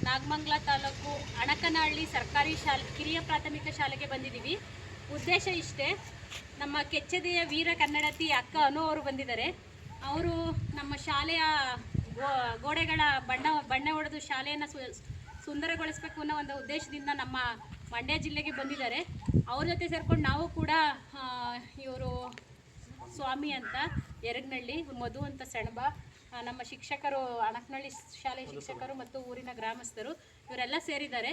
ನಾಗಮಂಗಲ ತಾಲೂಕು ಅಣಕನಹಳ್ಳಿ ಸರ್ಕಾರಿ ಕಿರಿಯ ಪ್ರಾಥಮಿಕ ಶಾಲೆಗೆ ಬಂದಿದ್ದೀವಿ. ಉದ್ದೇಶ ಇಷ್ಟೇ, ನಮ್ಮ ಕೆಚ್ಚೆದೆಯ ವೀರ ಕನ್ನಡತಿ ಅಕ್ಕ ಅನು ಅವರು ಬಂದಿದ್ದಾರೆ. ಅವರು ನಮ್ಮ ಶಾಲೆಯ ಗೋಡೆಗಳ ಬಣ್ಣ ಹೊಡೆದು ಶಾಲೆಯನ್ನು ಸುಂದರಗೊಳಿಸಬೇಕು ಅನ್ನೋ ಒಂದು ಉದ್ದೇಶದಿಂದ ನಮ್ಮ ಮಂಡ್ಯ ಜಿಲ್ಲೆಗೆ ಬಂದಿದ್ದಾರೆ. ಅವ್ರ ಜೊತೆ ಸೇರ್ಕೊಂಡು ನಾವು ಕೂಡ ಇವರು ಸ್ವಾಮಿ ಅಂತ ಎರಗನಹಳ್ಳಿ, ಮಧು ಅಂತ ಸೆಣಬ, ನಮ್ಮ ಶಿಕ್ಷಕರು ಅಣಕನಹಳ್ಳಿ ಶಾಲೆ ಶಿಕ್ಷಕರು ಮತ್ತು ಊರಿನ ಗ್ರಾಮಸ್ಥರು ಇವರೆಲ್ಲ ಸೇರಿದ್ದಾರೆ.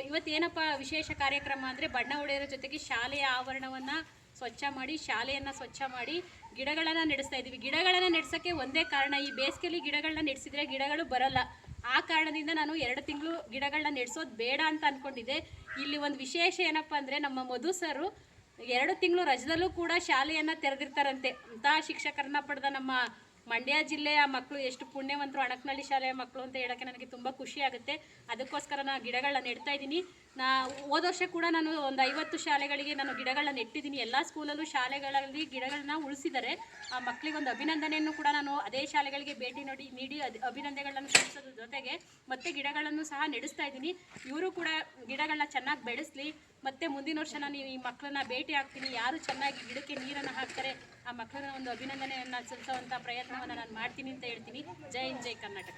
ಇವತ್ತೇನಪ್ಪ ವಿಶೇಷ ಕಾರ್ಯಕ್ರಮ ಅಂದರೆ ಬಣ್ಣ ಹೊಡೆಯೋದ್ರ ಜೊತೆಗೆ ಶಾಲೆಯ ಆವರಣವನ್ನು ಸ್ವಚ್ಛ ಮಾಡಿ, ಶಾಲೆಯನ್ನು ಸ್ವಚ್ಛ ಮಾಡಿ, ಗಿಡಗಳನ್ನು ನೆಡೆಸ್ತಾ ಇದ್ದೀವಿ. ಗಿಡಗಳನ್ನು ನೆಡ್ಸೋಕ್ಕೆ ಒಂದೇ ಕಾರಣ, ಈ ಬೇಸಿಗೆಯಲ್ಲಿ ಗಿಡಗಳನ್ನ ನೆಡೆಸಿದ್ರೆ ಗಿಡಗಳು ಬರಲ್ಲ. ಆ ಕಾರಣದಿಂದ ನಾನು 2 ತಿಂಗಳು ಗಿಡಗಳನ್ನ ನೆಡೆಸೋದು ಬೇಡ ಅಂತ ಅಂದ್ಕೊಂಡಿದ್ದೆ. ಇಲ್ಲಿ ಒಂದು ವಿಶೇಷ ಏನಪ್ಪ ಅಂದರೆ, ನಮ್ಮ ಮಧು ಸರು 2 ತಿಂಗಳು ರಜದಲ್ಲೂ ಕೂಡ ಶಾಲೆಯನ್ನು ತೆರೆದಿರ್ತಾರಂತೆ. ಅಂತಹ ಶಿಕ್ಷಕರನ್ನ ಪಡೆದ ನಮ್ಮ ಮಂಡ್ಯ ಜಿಲ್ಲೆಯ ಮಕ್ಕಳು ಎಷ್ಟು ಪುಣ್ಯವಂತರು, ಅಣಕನಹಳ್ಳಿ ಶಾಲೆಯ ಮಕ್ಕಳು ಅಂತ ಹೇಳೋಕ್ಕೆ ನನಗೆ ತುಂಬ ಖುಷಿ ಆಗುತ್ತೆ. ಅದಕ್ಕೋಸ್ಕರ ನಾನು ಗಿಡಗಳನ್ನ ನೆಡ್ತಾ ಇದ್ದೀನಿ. ಹೋದ ವರ್ಷ ಕೂಡ ನಾನು ಒಂದು 50 ಶಾಲೆಗಳಿಗೆ ನಾನು ಗಿಡಗಳನ್ನ ನೆಟ್ಟಿದ್ದೀನಿ. ಎಲ್ಲ ಸ್ಕೂಲಲ್ಲೂ ಶಾಲೆಗಳಲ್ಲಿ ಗಿಡಗಳನ್ನ ಉಳಿಸಿದ್ದಾರೆ. ಆ ಮಕ್ಕಳಿಗೆ ಒಂದು ಅಭಿನಂದನೆಯನ್ನು ಕೂಡ ನಾನು ಅದೇ ಶಾಲೆಗಳಿಗೆ ಭೇಟಿ ನೀಡಿ ಅಭಿನಂದನೆಗಳನ್ನು ಸಲ್ಲಿಸೋದ್ರ ಜೊತೆಗೆ ಮತ್ತೆ ಗಿಡಗಳನ್ನು ಸಹ ನೆಡೆಸ್ತಾ ಇದ್ದೀನಿ. ಇವರು ಕೂಡ ಗಿಡಗಳನ್ನ ಚೆನ್ನಾಗಿ ಬೆಳೆಸಲಿ. ಮತ್ತು ಮುಂದಿನ ವರ್ಷ ನಾನು ಈ ಮಕ್ಕಳನ್ನ ಭೇಟಿ ಆಗ್ತೀನಿ. ಯಾರು ಚೆನ್ನಾಗಿ ಗಿಡಕ್ಕೆ ನೀರನ್ನು ಹಾಕ್ತಾರೆ ಆ ಮಕ್ಕಳನ್ನ ಒಂದು ಅಭಿನಂದನೆಯನ್ನು ಸಲ್ಲಿಸುವಂಥ ಪ್ರಯತ್ನವನ್ನು ನಾನು ಮಾಡ್ತೀನಿ ಅಂತ ಹೇಳ್ತೀನಿ. ಜೈ ಹಿಂದ್, ಜೈ ಕರ್ನಾಟಕ.